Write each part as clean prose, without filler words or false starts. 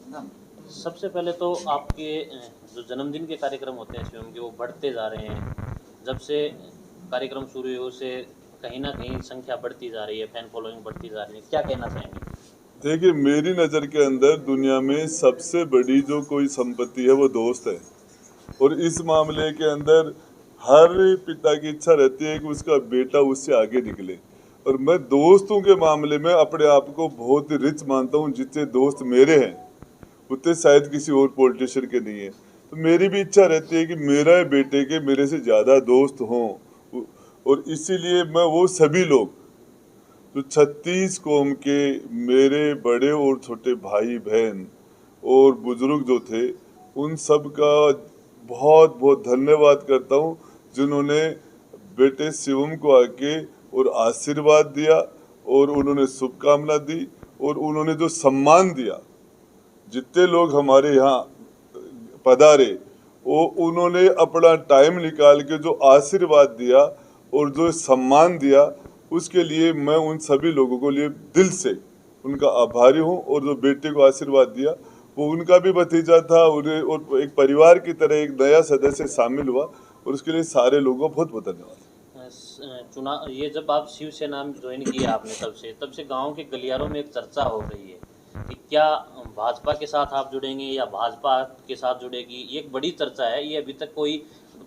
सबसे पहले तो आपके जो जन्मदिन के कार्यक्रम होते हैं शिवम के, वो बढ़ते जा रहे हैं। जब से कार्यक्रम शुरू हुए उससे कहीं ना कहीं संख्या बढ़ती जा रही है, फैन फॉलोइंग बढ़ती जा रही है, क्या कहना चाहेंगे? देखिए, मेरी नज़र के अंदर दुनिया में सबसे बड़ी जो कोई संपत्ति है वो दोस्त है। और इस मामले के अंदर हर पिता की इच्छा रहती है कि उसका बेटा उससे आगे निकले। और मैं दोस्तों के मामले में अपने आप को बहुत ही रिच मानता हूँ। जितने दोस्त मेरे हैं उतने शायद किसी और पॉलिटिशियन के नहीं है। तो मेरी भी इच्छा रहती है कि मेरा बेटे के मेरे से ज़्यादा दोस्त हों। और इसीलिए मैं वो सभी लोग जो 36 कौम के मेरे बड़े और छोटे भाई बहन और बुजुर्ग जो थे, उन सब का बहुत बहुत धन्यवाद करता हूँ, जिन्होंने बेटे शिवम को आके और आशीर्वाद दिया और उन्होंने शुभकामना दी और उन्होंने जो सम्मान दिया। जितने लोग हमारे यहाँ पधारे, वो उन्होंने अपना टाइम निकाल के जो आशीर्वाद दिया और जो सम्मान दिया, उसके लिए मैं उन सभी लोगों को लिए दिल से उनका आभारी हूँ। और जो बेटे को आशीर्वाद दिया वो उनका भी भतीजा था, उन्हें और एक परिवार की तरह एक नया सदस्य शामिल हुआ, और उसके लिए सारे लोगों को बहुत बहुत धन्यवाद। चुनाव, ये जब आप शिवसेना में ज्वाइन किया आपने, तब से गांव के गलियारों में एक चर्चा हो रही है कि क्या भाजपा के साथ आप जुड़ेंगे या भाजपा के साथ जुड़ेगी। ये एक बड़ी चर्चा है, ये अभी तक कोई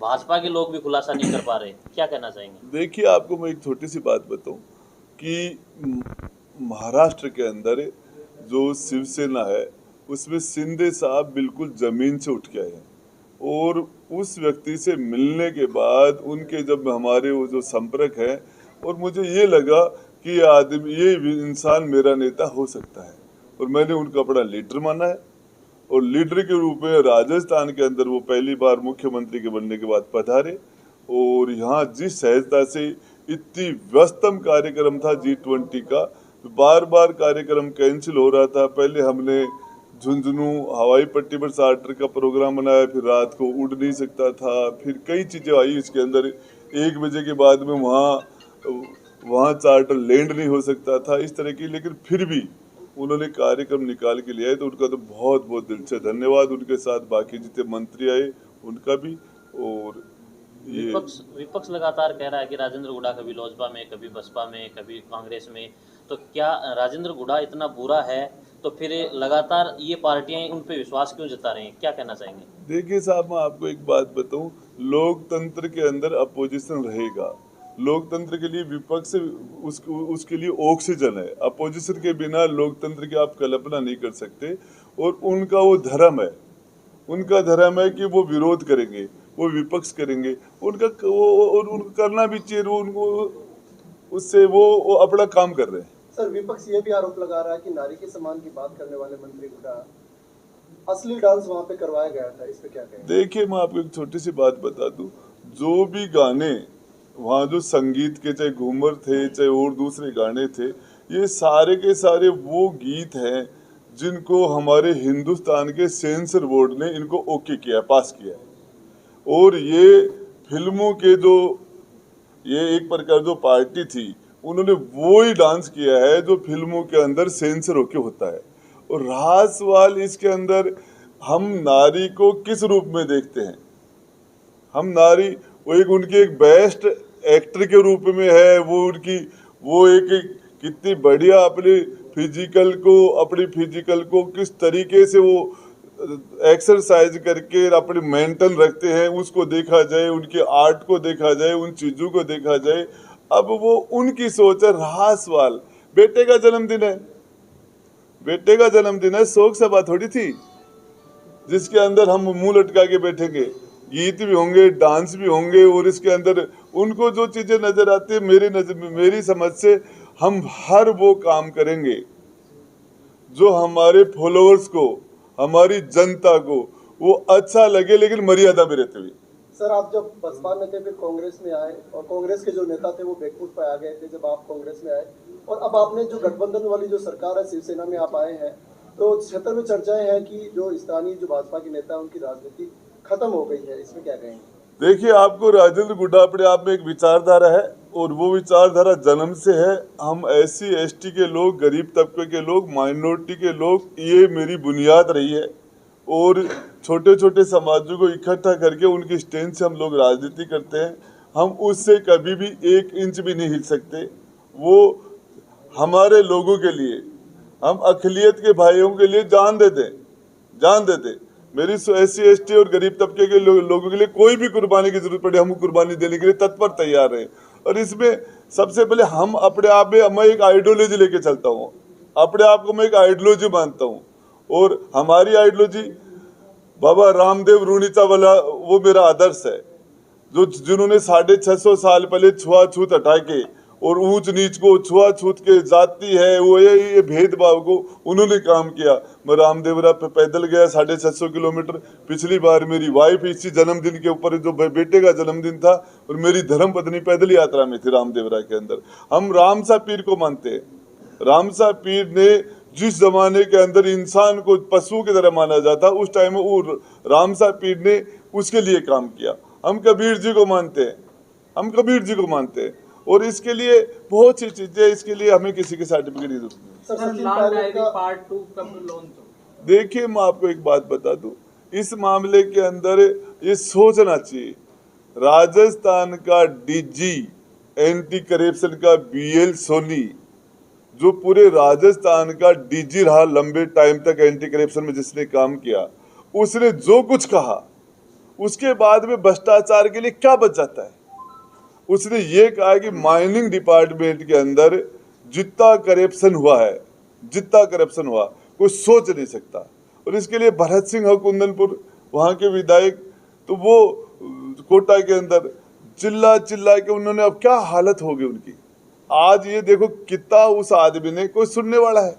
भाजपा के लोग भी खुलासा नहीं कर पा रहे, क्या कहना चाहेंगे? देखिए, आपको मैं एक छोटी सी बात बताऊं कि महाराष्ट्र के अंदर जो शिवसेना है उसमें शिंदे साहब बिल्कुल जमीन से उठ के आए हैं। और उस व्यक्ति से मिलने के बाद उनके जब हमारे वो जो संपर्क है, और मुझे ये लगा कि ये आदमी, ये इंसान मेरा नेता हो सकता है। और मैंने उनका अपना लीडर माना है। और लीडर के रूप में राजस्थान के अंदर वो पहली बार मुख्यमंत्री के बनने के बाद पधारे। और यहाँ जिस सहजता से, इतनी व्यस्तम कार्यक्रम था G20 का, बार बार कार्यक्रम कैंसिल हो रहा था। पहले हमने झुंझुनू हवाई पट्टी पर चार्टर का प्रोग्राम बनाया, फिर रात को उड़ नहीं सकता था, फिर कई चीज़ें आई इसके अंदर। 1 बजे के बाद में वहाँ चार्टर लैंड नहीं हो सकता था, इस तरह की। लेकिन फिर भी उन्होंने कार्यक्रम निकाल के लिया है, तो उनका तो बहुत बहुत दिल से धन्यवाद। उनके साथ बाकी जितने मंत्री आए उनका भी। और ये विपक्ष विपक्ष लगातार कह रहा है कि राजेंद्र गुड़ा कभी लोजपा में, कभी बसपा में, कभी कांग्रेस में। तो क्या राजेंद्र गुड़ा इतना बुरा है? तो फिर लगातार ये पार्टियां उन पे विश्वास क्यों जता रही हैं, क्या कहना चाहेंगे? देखिए साहब, मैं आपको एक बात बताऊं, लोकतंत्र के अंदर अपोजिशन रहेगा। लोकतंत्र के लिए विपक्ष उसके लिए ऑक्सीजन है। अपोजिशन के बिना लोकतंत्र की आप कल्पना नहीं कर सकते। और उनका वो धर्म है, उनका धर्म है कि वो विरोध करेंगे, वो विपक्ष करेंगे। उनका वो और उनको करना भी चाहिए। वो उनको उससे वो अपना काम कर रहे हैं। सर, विपक्ष ये भी आरोप लगा रहा है कि नारी के सम्मान की बात करने वाले मंत्री गुड़ा असली डांस वहां पे करवाया गया था, इस पे क्या कहेंगे? देखिए, मैं आपको एक छोटी सी बात बता दूं, जो भी गाने वहाँ जो संगीत के, चाहे घूमर थे चाहे और दूसरे गाने थे, ये सारे के सारे वो गीत हैं जिनको हमारे हिंदुस्तान के सेंसर बोर्ड ने इनको ओके किया, पास किया है। और ये फिल्मों के जो, ये एक प्रकार जो पार्टी थी, उन्होंने वो ही डांस किया है जो फिल्मों के अंदर सेंसर होके होता है। और रहा सवाल इसके अंदर, हम नारी को किस रूप में देखते हैं? हम नारी, वो एक उनकी एक बेस्ट एक्टर के रूप में है। वो उनकी वो एक कितनी बढ़िया अपनी फिजिकल को किस तरीके से वो एक्सरसाइज करके अपने मेंटेन रखते हैं, उसको देखा जाए, उनके आर्ट को देखा जाए, उन चीज़ों को देखा जाए। अब वो उनकी सोच है। रहा सवाल, बेटे का जन्मदिन है, बेटे का जन्मदिन है, शौक सभा थोड़ी थी जिसके अंदर हम मुंह लटका के बैठेंगे। गीत भी होंगे, डांस भी होंगे, और इसके अंदर उनको जो चीजें नजर आती है, मेरी समझ से हम हर वो काम करेंगे जो हमारे फॉलोअर्स को, हमारी जनता को वो अच्छा लगे, लेकिन मर्यादा में रहते हुए। सर, आप जब बसपा में थे, फिर कांग्रेस में आए, और कांग्रेस के जो नेता थे वो बैकफुट पे आ गए थे जब आप कांग्रेस में आए, और अब आपने जो गठबंधन वाली जो सरकार है, शिवसेना में आप आए हैं, तो क्षेत्र में चर्चाएं हैं कि जो स्थानीय जो भाजपा के नेता है उनकी राजनीति खत्म हो गई है, इसमें क्या कहेंगे? देखिए, आपको राजेंद्र गुड्डा अपने आप में एक विचारधारा है और वो विचारधारा जन्म से है। हम SC ST के लोग, गरीब तबके के लोग, माइनॉरिटी के लोग, ये मेरी बुनियाद रही है। और छोटे छोटे समाजों को इकट्ठा करके उनकी स्टैंड से हम लोग राजनीति करते हैं। हम उससे कभी भी 1 इंच भी नहीं हिल सकते। वो हमारे लोगों के लिए, हम अक़लियत के भाइयों के लिए जान देते। मेरी SC ST और गरीब तबके के लोगों के लिए कोई भी कुर्बानी की जरूरत पड़े, हम कुर्बानी देने के लिए तत्पर तैयार हैं। और इसमें सबसे पहले हम अपने आप में, मैं एक आइडियोलॉजी लेके चलता हूँ, अपने आप को मैं एक आइडियोलॉजी मानता हूँ। और हमारी आइडियोलॉजी बाबा रामदेव रूणीचा वाला वो मेरा आदर्श है, जिन्होंने 650 साल पहले छुआछूत हटा के और ऊंच नीच को, छुआछूत के जाति है वो ये भेदभाव को उन्होंने काम किया। मैं रामदेवरा पे पैदल गया 650 किलोमीटर। पिछली बार मेरी वाइफ इसी जन्मदिन के ऊपर, जो बेटे का जन्मदिन था, और मेरी धर्म पत्नी पैदल यात्रा में थी रामदेवरा के अंदर। हम रामसा पीर को मानते हैं। रामसा पीर ने जिस जमाने के अंदर इंसान को पशु की तरह माना जाता, उस टाइम में वो रामसा पीर ने उसके लिए काम किया। हम कबीर जी को मानते हैं। और इसके लिए बहुत सी चीजें, इसके लिए हमें किसी के सर्टिफिकेट की जरूरत नहीं। सर, सचिन पायलट का पार्ट 2 कब लॉन्च हो? देखिए, मैं आपको एक बात बता दूं, इस मामले के अंदर ये सोचना चाहिए, राजस्थान का DG एंटी करप्शन का BL सोनी, जो पूरे राजस्थान का DG रहा लंबे टाइम तक एंटी करप्शन में, जिसने काम किया, उसने जो कुछ कहा उसके बाद में भ्रष्टाचार के लिए क्या बच जाता है। उसने ये कहा कि माइनिंग डिपार्टमेंट के अंदर जितना करप्शन हुआ कोई सोच नहीं सकता। और इसके लिए भरत सिंह कुंदनपुर वहाँ के विधायक, तो वो कोटा के अंदर चिल्ला के उन्होंने, अब क्या हालत होगी उनकी। आज ये देखो कितना उस आदमी ने, कोई सुनने वाला है।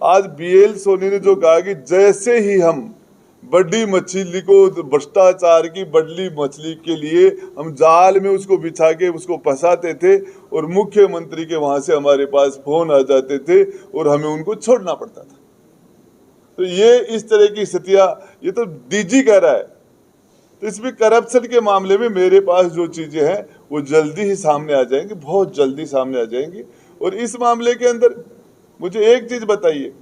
आज BL सोनी ने जो कहा कि जैसे ही हम बड़ी मछली को, भ्रष्टाचार की बड़ी मछली के लिए हम जाल में उसको बिछा के उसको फंसाते थे, और मुख्यमंत्री के वहां से हमारे पास फोन आ जाते थे और हमें उनको छोड़ना पड़ता था। तो ये इस तरह की स्थितियां, ये तो DG कह रहा है। तो इसमें करप्शन के मामले में मेरे पास जो चीजें हैं वो जल्दी ही सामने आ जाएंगी, बहुत जल्दी सामने आ जाएंगी। और इस मामले के अंदर मुझे एक चीज बताइए,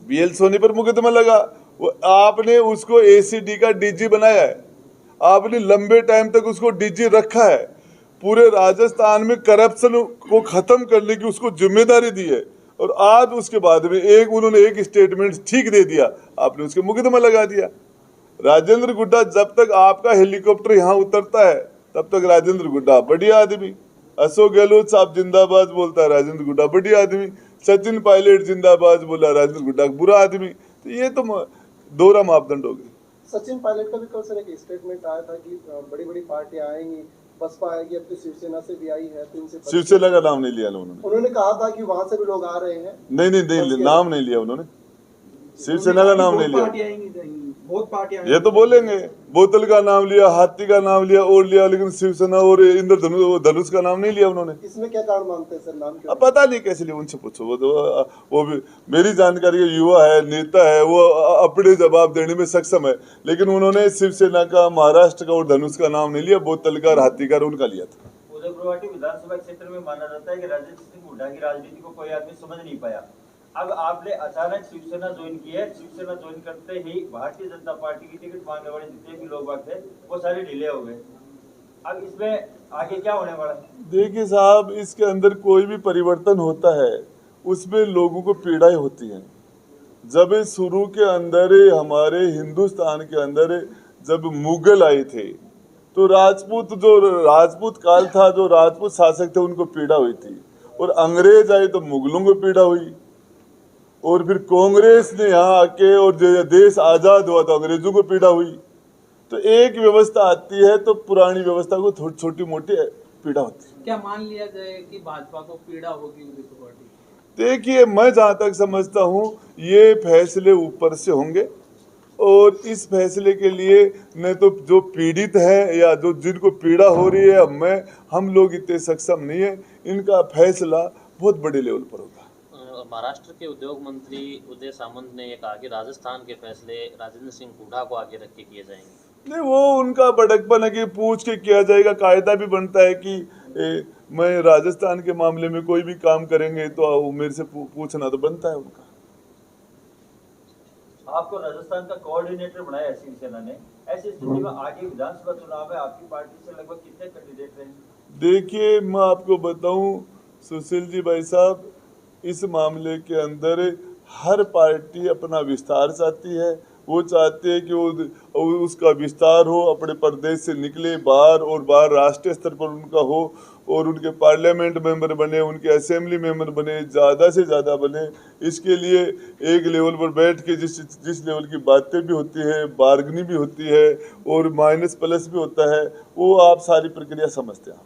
BL सोनी पर मुकदमा लगा, वो आपने उसको ACD का DG बनाया है, आपने लंबे टाइम तक उसको DG रखा है, पूरे राजस्थान में करप्शन को खत्म करने की उसको जिम्मेदारी दी है, और आज उसके बाद में उन्होंने एक स्टेटमेंट ठीक दे दिया, आपने उसके मुकदमा लगा दिया। राजेंद्र गुड्डा, जब तक आपका हेलीकॉप्टर यहाँ उतरता है तब तक राजेंद्र गुड्डा बढ़िया आदमी, अशोक गहलोत साहब जिंदाबाद बोलता है, राजेंद्र गुड्डा बढ़िया आदमी, सचिन पायलट जिंदाबाद बोला, राजेंद्र गुड्डा बुरा आदमी। तो ये तो दोहरा मापदंड हो गए। सचिन पायलट का भी कल सर एक स्टेटमेंट आया था कि बड़ी बड़ी पार्टियां आएंगी, बसपा आएगी, अब तो शिवसेना से भी आई है, तो इनसे शिवसेना का नाम नहीं लिया उन्होंने कहा था कि वहां से भी लोग आ रहे हैं। नहीं, नाम नहीं लिया उन्होंने, शिवसेना का नाम नहीं लिया। बहुत पार्टियां ये तो बोलेंगे, बोतल का नाम लिया, हाथी का नाम लिया और लिया, लेकिन शिवसेना और इंद्रधनुष का नाम नहीं लिया उन्होंने। इसमें क्या कारण मानते हैं सर, नाम क्यों? अब पता नहीं कैसे लिए, उनसे पूछो। वो भी मेरी जानकारी का युवा है, नेता है, वो अपने जवाब देने में सक्षम है, लेकिन उन्होंने शिवसेना का, महाराष्ट्र का और धनुष का नाम नहीं लिया, बोतल का, हाथी का उनका लिया था। उदयपुर विधानसभा क्षेत्र में माना जाता है कि राजेंद्र सिंह हुड्डा की राजनीति को कोई आदमी समझ नहीं पाया। अब आपने अचानक शिवसेना ज्वाइन की है, शिवसेना ज्वाइन करते ही भारतीय जनता पार्टी की टिकट मांगने वाले जितने भी लोग थे वो सारे ढीले हो गए। अब इसमें आगे क्या होने वाला है? देखिए साहब, इसके अंदर कोई भी परिवर्तन होता है उसमें लोगों को पीड़ाएं होती हैं। जब शुरू के अंदर हमारे हिंदुस्तान के अंदर जब मुगल आए थे, तो राजपूत काल था, जो राजपूत शासक थे उनको पीड़ा हुई थी, और अंग्रेज आए तो मुगलों को पीड़ा हुई, और फिर कांग्रेस ने यहाँ आके, और देश आजाद हुआ तो अंग्रेजों को पीड़ा हुई। तो एक व्यवस्था आती है तो पुरानी व्यवस्था को छोटी मोटी पीड़ा होती है। क्या मान लिया जाए कि भाजपा को पीड़ा होगी उदयपुर पार्टी? देखिए, मैं जहां तक समझता हूं ये फैसले ऊपर से होंगे, और इस फैसले के लिए न तो जो पीड़ित है या जो जिनको पीड़ा हो रही है, हम लोग इतने सक्षम नहीं है, इनका फैसला बहुत बड़े लेवल पर होगा। महाराष्ट्र के उद्योग मंत्री उदय सामंत ने ये कहा कि राजस्थान के फैसले राजेंद्र सिंह हुड्डा को आगे रख के किए जाएंगे। नहीं, वो उनका भड़कपन है कि पूछ के किया जाएगा। कायदा भी बनता है कि मैं राजस्थान के मामले में कोई भी काम करेंगे तो वो मेरे से पूछना तो बनता है उनका। आपको राजस्थान का कोऑर्डिनेटर बनाया है शिवसेना ने, ऐसी स्थिति में आगे विधानसभा चुनाव में आपकी पार्टी से लगभग कितने कैंडिडेट रहेंगे? देखिए, मैं आपको बताऊं सुशील जी भाई साहब, इस मामले के अंदर हर पार्टी अपना विस्तार चाहती है। वो चाहते हैं कि वो उसका विस्तार हो, अपने प्रदेश से निकले बाहर और बाहर राष्ट्रीय स्तर पर उनका हो और उनके पार्लियामेंट मेंबर बने, उनके असेंबली मेंबर बने, ज़्यादा से ज़्यादा बने। इसके लिए एक लेवल पर बैठ के जिस लेवल की बातें भी होती है, बार्गनी भी होती है और माइनस प्लस भी होता है, वो आप सारी प्रक्रिया समझते हैं।